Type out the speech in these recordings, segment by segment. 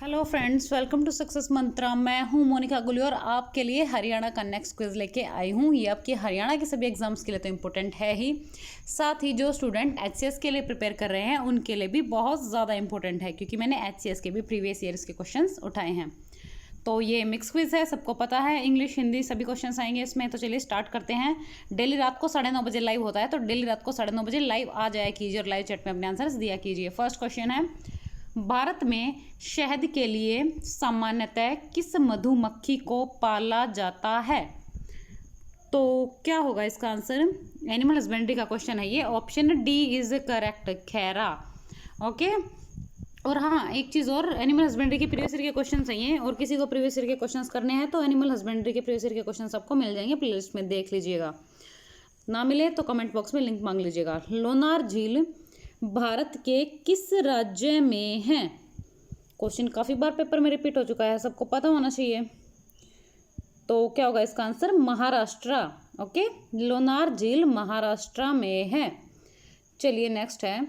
Hello friends, welcome to success mantra. मैं हूं मोनिका गुली और आपके लिए हरियाणा का नेक्स्ट क्विज लेके आई हूं। ये आपके हरियाणा के सभी एग्जाम्स के लिए तो इम्पोर्टेंट है ही, साथ ही जो स्टूडेंट एचसीएस के लिए प्रिपेयर कर रहे हैं उनके लिए भी बहुत ज़्यादा इंपॉर्टेंट है, क्योंकि मैंने एचसीएस के भी प्रीवियस ईयर्स के क्वेश्चंस उठाए हैं। तो ये मिक्स क्विज है, सबको पता है, इंग्लिश हिंदी सभी क्वेश्चंस आएंगे इसमें। तो चलिए स्टार्ट करते हैं। डेली रात को 9:30 बजे लाइव होता है, तो डेली रात को 9:30 बजे लाइव आ जाया कीजिए और लाइव चैट में अपने आंसर्स दिया कीजिए। फर्स्ट क्वेश्चन है, भारत में शहद के लिए सामान्यतः किस मधुमक्खी को पाला जाता है? तो क्या होगा इसका आंसर? एनिमल हस्बेंड्री का क्वेश्चन है ये। Option D is correct, Khaira. Okay. और हाँ, एक चीज़ और, एनिमल हस्बेंड्री के प्रीवियस ईयर के क्वेश्चन चाहिए और किसी को प्रीवियस ईयर के क्वेश्चंस करने हैं तो एनिमल हस्बेंड्री के प्रीवियस ईयर के क्वेश्चन आपको मिल जाएंगे, प्लेलिस्ट में देख लीजिएगा। ना मिले तो कमेंट बॉक्स में लिंक मांग लीजिएगा। लोनार झील भारत के किस राज्य में है? क्वेश्चन काफ़ी बार पेपर में रिपीट हो चुका है, सबको पता होना चाहिए। तो क्या होगा इसका आंसर? महाराष्ट्र। ओके, लोनार झील महाराष्ट्र में है। चलिए नेक्स्ट है,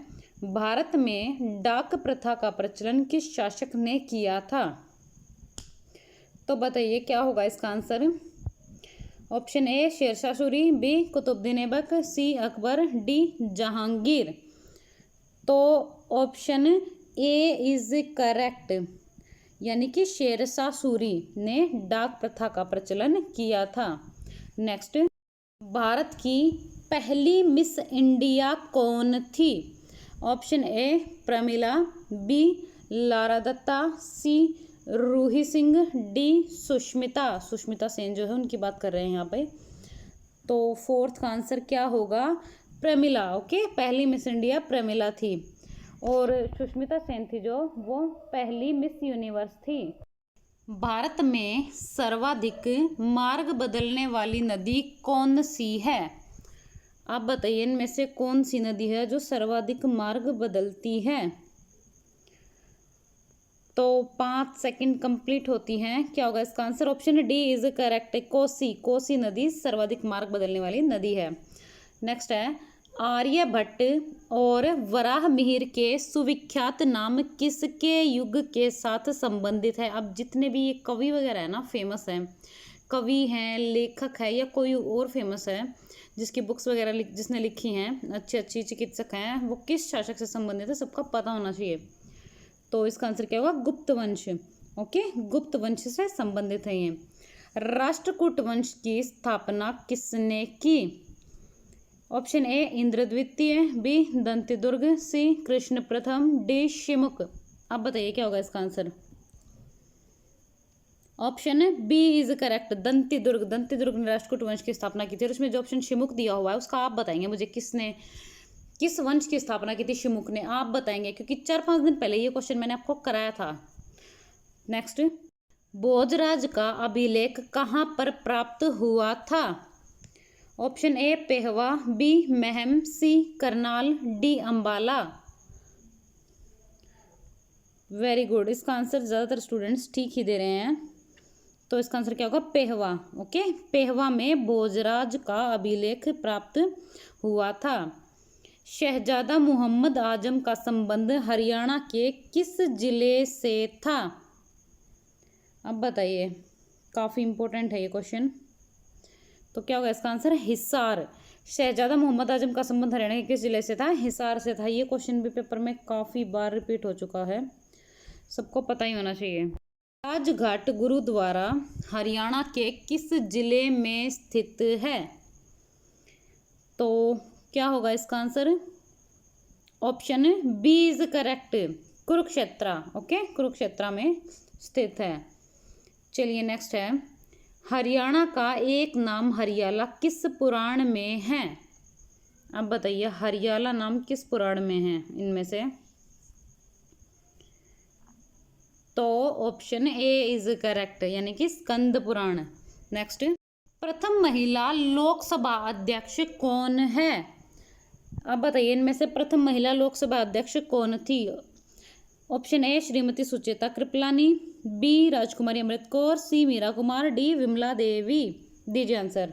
भारत में डाक प्रथा का प्रचलन किस शासक ने किया था? तो बताइए क्या होगा इसका answer? Option A Sher Shah Suri, B Qutubuddin Aibak, C Akbar, D Jahangir. तो ऑप्शन ए इज करेक्ट, यानी कि शेरशाह सूरी ने डाक प्रथा का प्रचलन किया था। नेक्स्ट, भारत की पहली मिस इंडिया कौन थी? Option A Pramila, B Lara Dutta, C Ruhi Singh, D Sushmita Sen जो है उनकी बात कर रहे हैं यहाँ पे। तो फोर्थ का आंसर क्या होगा? प्रमिला। ओके, पहली मिस इंडिया प्रमिला थी और सुष्मिता सेन थी जो वो पहली मिस यूनिवर्स थी। भारत में सर्वाधिक मार्ग बदलने वाली नदी कौन सी है? आप बताइए इनमें से कौन सी नदी है जो सर्वाधिक मार्ग बदलती है? तो 5 सेकंड कंप्लीट होती हैं। क्या होगा इसका answer? Option D is correct, Kosi नदी सर्वाधिक मार्ग बदलने वाली नदी है। नेक्स्ट है, आर्यभट्ट और वराह मिहिर के सुविख्यात नाम किसके युग के साथ संबंधित है? अब जितने भी ये कवि वगैरह है ना, फेमस हैं, कवि हैं, लेखक है या कोई और फेमस है जिसकी बुक्स वगैरह जिसने लिखी हैं, अच्छी चिकित्सक हैं, वो किस शासक से संबंधित है सबका पता होना चाहिए। तो इसका आंसर क्या होगा? गुप्त वंश। ओके, गुप्त वंश से संबंधित है ये। राष्ट्रकूट वंश की स्थापना किसने की? ऑप्शन ए इंद्र द्वितीय, बी दंतिदुर्ग, सी कृष्ण प्रथम, डी शिमुक। अब बताइए क्या होगा इसका answer? Option B is correct, Dantidurga ने राष्ट्रकूट वंश की स्थापना की थी। और उसमें जो ऑप्शन शिमुक दिया हुआ है उसका आप बताएंगे मुझे, किस वंश की स्थापना की थी शिमुक ने, आप बताएंगे, क्योंकि 4-5 दिन पहले ये क्वेश्चन मैंने आपको कराया था। नेक्स्ट, भोजराज का अभिलेख कहाँ पर प्राप्त हुआ था? Option A Pehowa, B Meham, C Karnal, D Ambala. Very good, इसका आंसर ज़्यादातर स्टूडेंट्स ठीक ही दे रहे हैं। तो इसका आंसर क्या होगा? पेहवा। ओके, पेहवा में भोजराज का अभिलेख प्राप्त हुआ था। शहजादा मोहम्मद आजम का संबंध हरियाणा के किस जिले से था? अब बताइए, काफ़ी इंपॉर्टेंट है ये क्वेश्चन। तो क्या होगा इसका आंसर? हिसार। शहजादा मोहम्मद आजम का संबंध हरियाणा के किस जिले से था? हिसार से था। ये क्वेश्चन भी पेपर में काफ़ी बार रिपीट हो चुका है, सबको पता ही होना चाहिए। राजघाट गुरुद्वारा हरियाणा के किस जिले में स्थित है? तो क्या होगा इसका answer? Option B is correct, Kurukshetra. Okay, Kurukshetra में स्थित है। चलिए नेक्स्ट है, हरियाणा का एक नाम हरियाला किस पुराण में है? अब बताइए हरियाला नाम किस पुराण में है इनमें से? तो ऑप्शन ए इज करेक्ट, यानी कि स्कंद पुराण। नेक्स्ट, प्रथम महिला लोकसभा अध्यक्ष कौन है? अब बताइए इनमें से प्रथम महिला लोकसभा अध्यक्ष कौन थी? Option A Shrimati Sucheta Kripalani, B Rajkumari Amrit Kaur, C Meira Kumar, D Vimla Devi. दीजिए आंसर।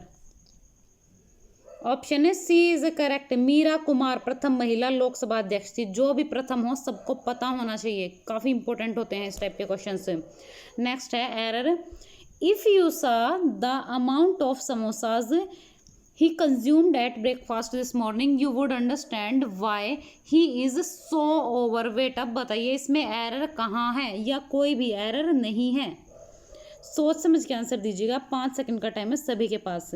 ऑप्शन है C is correct. Meira Kumar प्रथम महिला लोकसभा अध्यक्ष थी। जो भी प्रथम हो सबको पता होना चाहिए, काफी इंपॉर्टेंट होते हैं इस टाइप के क्वेश्चन। नेक्स्ट है एरर। इफ यू सा the amount of samosas he consumed at breakfast this morning you would understand why he is so overweight। अब बताइए इसमें एरर कहाँ है, या कोई भी एरर नहीं है। सोच समझ के आंसर दीजिएगा। 5 सेकंड का टाइम है सभी के पास।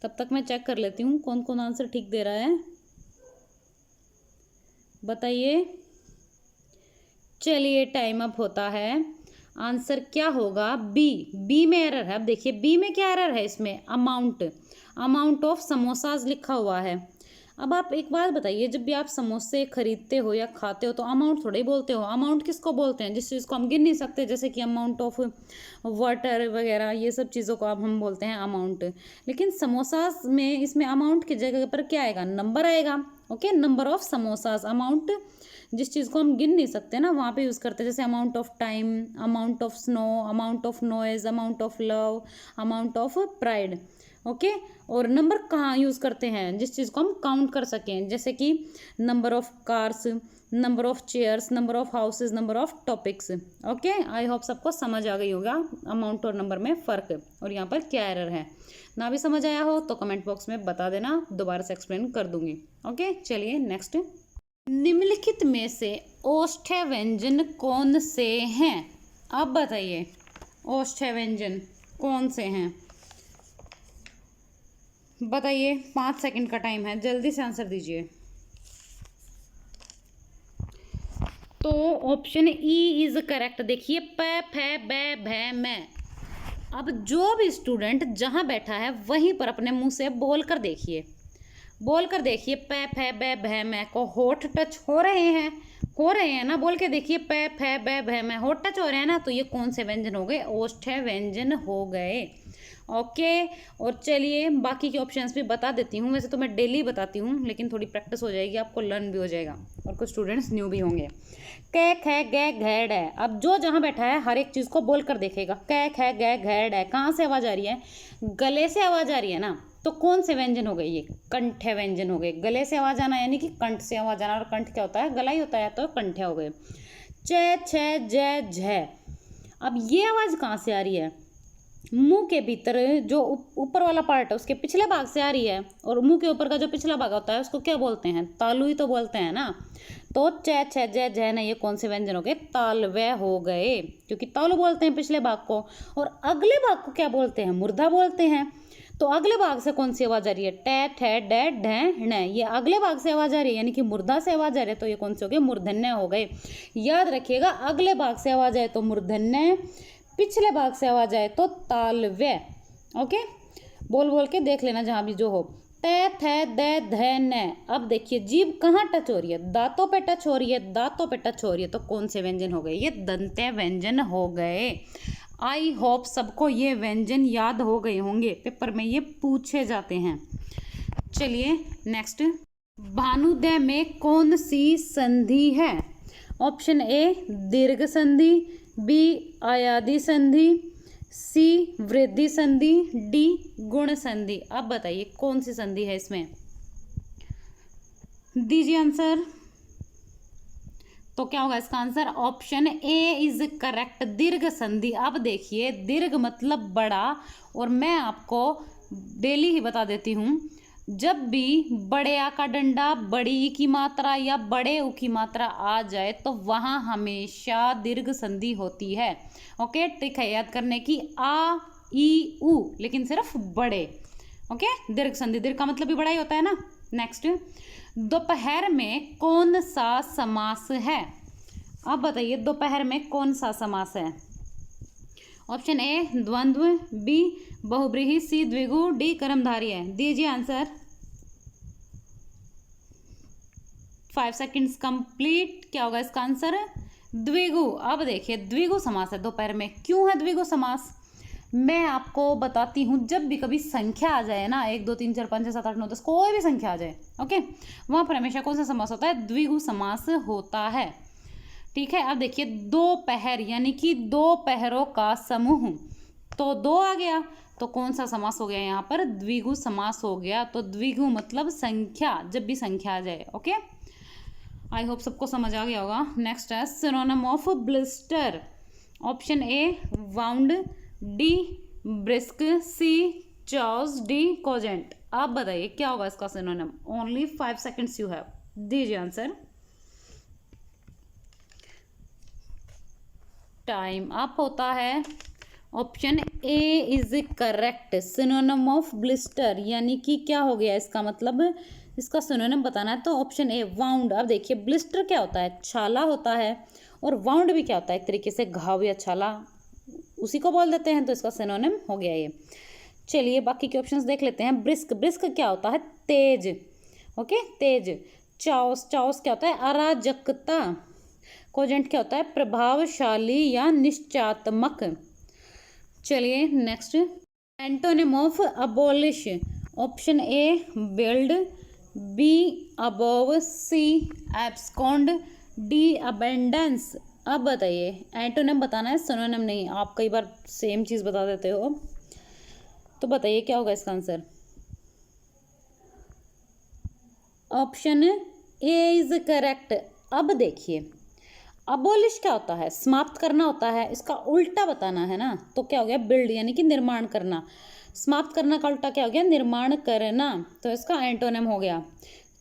तब तक मैं चेक कर लेती हूँ कौन कौन आंसर ठीक दे रहा है, बताइए। चलिए टाइम अप होता है। आंसर क्या होगा? बी में एरर है। अब देखिए बी में क्या एरर है, इसमें अमाउंट ऑफ समोसाज लिखा हुआ है। अब आप एक बात बताइए, जब भी आप समोसे खरीदते हो या खाते हो तो अमाउंट थोड़ा ही बोलते हो। अमाउंट किसको बोलते हैं? जिस चीज़ को हम गिन नहीं सकते, जैसे कि अमाउंट ऑफ वाटर वगैरह, ये सब चीज़ों को अब हम बोलते हैं अमाउंट। लेकिन समोसाज में इसमें अमाउंट की जगह पर क्या आएगा? नंबर आएगा। Okay, number of samosas. Amount जिस चीज़ को हम गिन नहीं सकते ना, वहाँ पे यूज़ करते हैं, जैसे amount of time, amount of snow, amount of noise, amount of love, amount of pride. Okay, और नंबर कहाँ यूज़ करते हैं? जिस चीज़ को हम काउंट कर सकें, जैसे कि number of cars, number of chairs, number of houses, number of topics. Okay, I hope सबको समझ आ गई होगा अमाउंट और नंबर में फ़र्क, और यहाँ पर क्या एरर है। ना भी समझ आया हो तो कमेंट बॉक्स में बता देना, दोबारा से एक्सप्लेन कर दूंगी। ओके, चलिए नेक्स्ट। निम्नलिखित में से ओष्ठ्य व्यंजन कौन से हैं? अब बताइए ओष्ठ्य व्यंजन कौन से हैं, बताइए। 5 सेकंड का टाइम है, जल्दी से आंसर दीजिए। तो ऑप्शन ई इज करेक्ट। देखिए प फ ब भ मैं। अब जो भी स्टूडेंट जहां बैठा है वहीं पर अपने मुंह से बोल कर देखिए, प फ ब भ मैं को होठ टच हो रहे हैं ना, बोल के देखिए प फ ब भ मैं, होठ टच हो रहे हैं ना, तो ये कौन से व्यंजन हो गए? ओष्ठ्य व्यंजन हो गए। ओके, और चलिए बाकी के ऑप्शंस भी बता देती हूँ। वैसे तो मैं डेली बताती हूँ, लेकिन थोड़ी प्रैक्टिस हो जाएगी, आपको लर्न भी हो जाएगा, और कुछ स्टूडेंट्स न्यू भी होंगे। कै ख ग घ ड। अब जो जहाँ बैठा है हर एक चीज़ को बोल कर देखेगा। कै ख ग घ ड, कहाँ से आवाज़ आ रही है? गले से आवाज़ आ रही है ना, तो कौन से व्यंजन हो गए? ये कंठ्य व्यंजन हो गए। गले से आवाज़ आना यानी कि कंठ से आवाज़ आना, और कंठ क्या होता है? गला ही होता है, तो कंठ्य हो गए। च छ ज झ। अब ये आवाज़ कहाँ से आ रही है? मुंह के भीतर जो ऊपर वाला पार्ट है उसके पिछले भाग से आ रही है, और मुंह के ऊपर का जो पिछला भाग होता है उसको क्या बोलते हैं? तालु ही तो बोलते हैं ना। तो च छ ज झ न, ये कौन से व्यंजन हो गए? तालव्य हो गए, क्योंकि तालु बोलते हैं पिछले भाग को, और अगले भाग को क्या बोलते हैं? मूर्धा बोलते हैं। तो अगले भाग से कौन सी आवाज़ आ रही है? ट ठ ड ढ ण, ये अगले भाग से आवाज़ आ रही है, यानी कि मूर्धा से आवाज़ आ रही है, तो ये कौन से हो गए? मूर्धन्य हो गए। याद रखिएगा, अगले भाग से आवाज़ आए तो मूर्धन्य, पिछले भाग से आवाज आए तो तालव्य। ओके, बोल के देख लेना जहां भी जो हो। त थ द ध न। अब देखिए जीभ कहाँ टच हो रही है? दांतों पे टच हो रही है, तो कौन से व्यंजन हो गए? ये दंत्य व्यंजन हो गए। आई होप सबको ये व्यंजन याद हो गए होंगे, पेपर में ये पूछे जाते हैं। चलिए नेक्स्ट। भानुदय में कौन सी संधि है? ऑप्शन ए दीर्घ संधि, बी आयादी संधि, सी वृद्धि संधि, डी गुण संधि। अब बताइए कौन सी संधि है इसमें, दीजिए आंसर। तो क्या होगा इसका answer? Option A is correct, दीर्घ संधि। अब देखिए दीर्घ मतलब बड़ा, और मैं आपको डेली ही बता देती हूँ, जब भी बड़े आ का डंडा, बड़ी ई की मात्रा या बड़े उ की मात्रा आ जाए तो वहाँ हमेशा दीर्घ संधि होती है। ओके, ट्रिक है याद करने की, आ ई उ, लेकिन सिर्फ बड़े। ओके, दीर्घ संधि, दीर्घ का मतलब भी बड़ा ही होता है ना। नेक्स्ट, दोपहर में कौन सा समास है? अब बताइए दोपहर में कौन सा समास है? ऑप्शन ए द्वंद्व, बी बहुब्रीहि, सी द्विगु, डी कर्मधारय है। दीजिए आंसर। 5 seconds complete. क्या होगा इसका आंसर? द्विगु। अब देखिए द्विगु समास है दोपहर में। क्यों है द्विगु समास? मैं आपको बताती हूँ। जब भी कभी संख्या आ जाए ना, 1 2 3 4 5 6 7 8 9 10, कोई भी संख्या आ जाए, ओके, वहाँ पर हमेशा कौन सा समास होता है? द्विगु समास होता है। ठीक है, अब देखिए दोपहर यानी कि दो पहरों का समूह, तो 2 आ गया, तो कौन सा समास हो गया यहाँ पर? द्विगु समास हो गया। तो द्विगु मतलब संख्या, जब भी संख्या आ जाए। ओके, आई होप सबको समझ आ गया होगा। नेक्स्ट है synonym of blister. Option A wound, D brisk, C चॉज, डी कोजेंट। आप बताइए क्या होगा इसका synonym? Only 5 seconds you have, दीजिए आंसर। टाइम अप होता है। Option A is correct. Synonym of blister यानी कि क्या हो गया इसका मतलब? इसका सिनोनिम बताना है तो ऑप्शन ए वाउंड। अब देखिए ब्लिस्टर क्या होता है? छाला होता है, और वाउंड भी क्या होता है? एक तरीके से घाव या छाला, उसी को बोल देते हैं, तो इसका सिनोनिम हो गया ये। चलिए बाकी के ऑप्शंस देख लेते हैं। ब्रिस्क, ब्रिस्क क्या होता है? तेज। ओके, तेज। चाओस, चाओस क्या होता है? अराजकता। कोजेंट क्या होता है? प्रभावशाली या निश्चयात्मक। चलिए next, antonym of abolish. Option A build, B above, C abscond, D abundance. अब बताइए, एंटोनिम बताना है, सिनोनिम नहीं। आप कई बार सेम चीज़ बता देते हो, तो बताइए क्या होगा इसका answer? Option A is correct. अब देखिए अबोलिश क्या होता है? समाप्त करना होता है, इसका उल्टा बताना है ना, तो क्या हो गया? बिल्ड यानी कि निर्माण करना। समाप्त करना का उल्टा क्या हो गया? निर्माण करना, तो इसका एंटोनिम हो गया।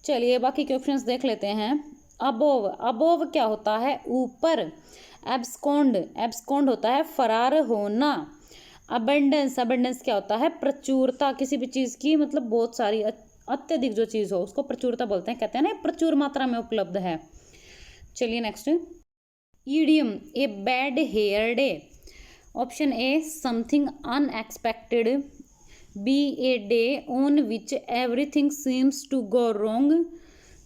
चलिए बाकी के ऑप्शंस देख लेते हैं। अबोव, अबोव क्या होता है? ऊपर। एब्सकॉन्ड, एब्सकॉन्ड होता है फरार होना। अबेंडेंस, अबेंडेंस क्या होता है? प्रचुरता, किसी भी चीज़ की मतलब बहुत सारी, अत्यधिक जो चीज़ हो उसको प्रचुरता बोलते हैं, कहते हैं ना प्रचुर मात्रा में उपलब्ध है। चलिए next, idiom, a bad hair day. Option A something unexpected, B a day on which everything seems to go wrong,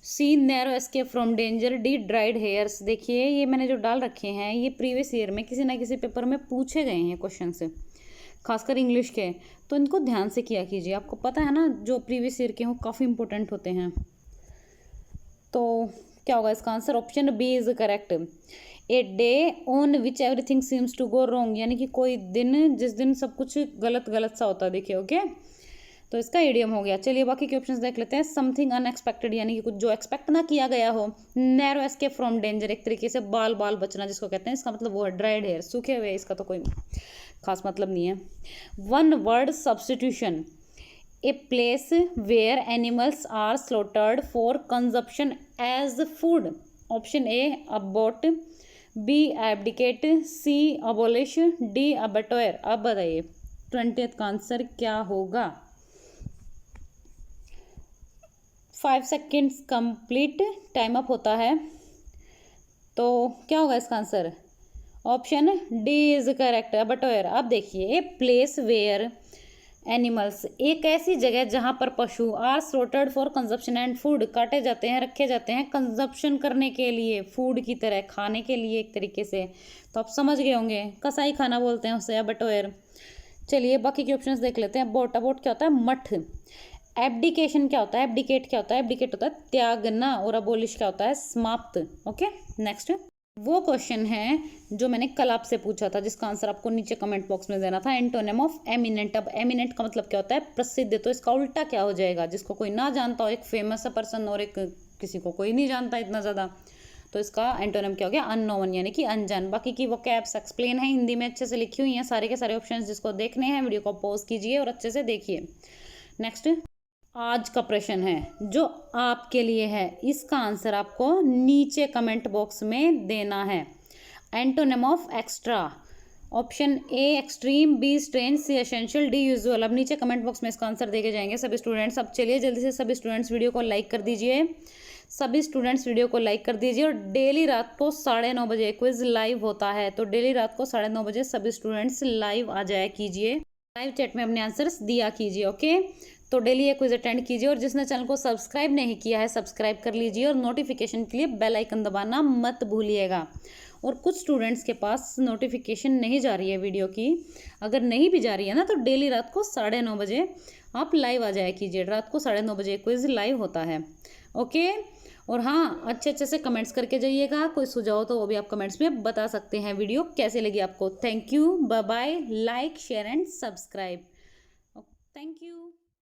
C narrow escape from danger, D dried hairs. देखिए ये मैंने जो डाल रखे हैं ये प्रीवियस ईयर में किसी ना किसी पेपर में पूछे गए हैं क्वेश्चन से, खासकर इंग्लिश के, तो इनको ध्यान से किया कीजिए। आपको पता है ना जो प्रीवियस ईयर के हों काफ़ी इंपॉर्टेंट होते हैं। तो क्या होगा इसका answer? Option B is correct. A day on which everything seems to go wrong यानी कि कोई दिन जिस दिन सब कुछ गलत गलत सा होता है। देखिए ओके, तो इसका इडियम हो गया। चलिए बाकी के ऑप्शंस देख लेते हैं। समथिंग अनएक्सपेक्टेड यानी कि कुछ जो एक्सपेक्ट ना किया गया हो। नैरो एस्केप फ्रॉम डेंजर, एक तरीके से बाल बाल बचना जिसको कहते हैं, इसका मतलब वो है ड्राइड हेयर, सूखे हुए, इसका तो कोई खास मतलब नहीं है। One word substitution, a place where animals are slaughtered for consumption as food. Option A abbot, B abdicate, C abolish, D abattoir. अब बताइए 20th का आंसर क्या होगा? 5 सेकेंड्स कंप्लीट, टाइम अप होता है। तो क्या होगा इसका answer? Option D is correct, abattoir. अब देखिए, ए प्लेस वेयर एनिमल्स, एक ऐसी जगह जहाँ पर पशु are slaughtered for consumption and food, काटे जाते हैं, रखे जाते हैं कंजप्शन करने के लिए, फूड की तरह, खाने के लिए एक तरीके से। तो आप समझ गए होंगे, कसाई खाना बोलते हैं उसे, अबटोयर। चलिए बाकी के ऑप्शंस देख लेते हैं। अबॉट, अबॉट क्या होता है? मठ। एब्डिकेशन क्या होता है? एब्डिकेट क्या होता है? एब्डिकेट होता है त्यागना, और अबोलिश क्या होता है? समाप्त। ओके नेक्स्ट, वो क्वेश्चन है जो मैंने कल आपसे पूछा था जिसका आंसर आपको नीचे कमेंट बॉक्स में देना था। Antonym of eminent. अब एमिनेंट का मतलब क्या होता है? प्रसिद्ध, तो इसका उल्टा क्या हो जाएगा? जिसको कोई ना जानता हो, एक फेमस पर्सन और एक किसी को कोई नहीं जानता इतना ज़्यादा, तो इसका एंटोनिम क्या हो गया? अननोन यानी कि अनजान। बाकी की वो कैप्स एक्सप्लेन है, हिंदी में अच्छे से लिखी हुई हैं सारे के सारे ऑप्शंस। जिसको देखने हैं वीडियो को पॉज कीजिए और अच्छे से देखिए। नेक्स्ट, आज का प्रश्न है जो आपके लिए है, इसका आंसर आपको नीचे कमेंट बॉक्स में देना है। Antonym of extra. Option A extreme, B strange, C essential, D usual. अब नीचे कमेंट बॉक्स में इसका आंसर देके जाएंगे सभी स्टूडेंट्स। अब चलिए जल्दी से सभी स्टूडेंट्स वीडियो को लाइक कर दीजिए, सभी स्टूडेंट्स वीडियो को लाइक कर दीजिए। और डेली रात को 9:30 बजे क्विज लाइव होता है, तो डेली रात को 9:30 बजे सभी स्टूडेंट्स लाइव आ जाया कीजिए, लाइव चैट में अपने आंसर्स दिया कीजिए। ओके, तो डेली ये क्विज अटेंड कीजिए। और जिसने चैनल को सब्सक्राइब नहीं किया है सब्सक्राइब कर लीजिए, और नोटिफिकेशन के लिए बेल आइकन दबाना मत भूलिएगा। और कुछ स्टूडेंट्स के पास नोटिफिकेशन नहीं जा रही है वीडियो की, अगर नहीं भी जा रही है ना, तो डेली रात को 9:30 बजे आप लाइव आ जाया कीजिए। रात को 9:30 बजे क्विज लाइव होता है। ओके, और हाँ, अच्छे अच्छे से कमेंट्स करके जाइएगा। कोई सुझाव हो तो वो भी आप कमेंट्स में बता सकते हैं। वीडियो कैसे लगी आपको? Thank you, bye bye, like share and subscribe. Thank you.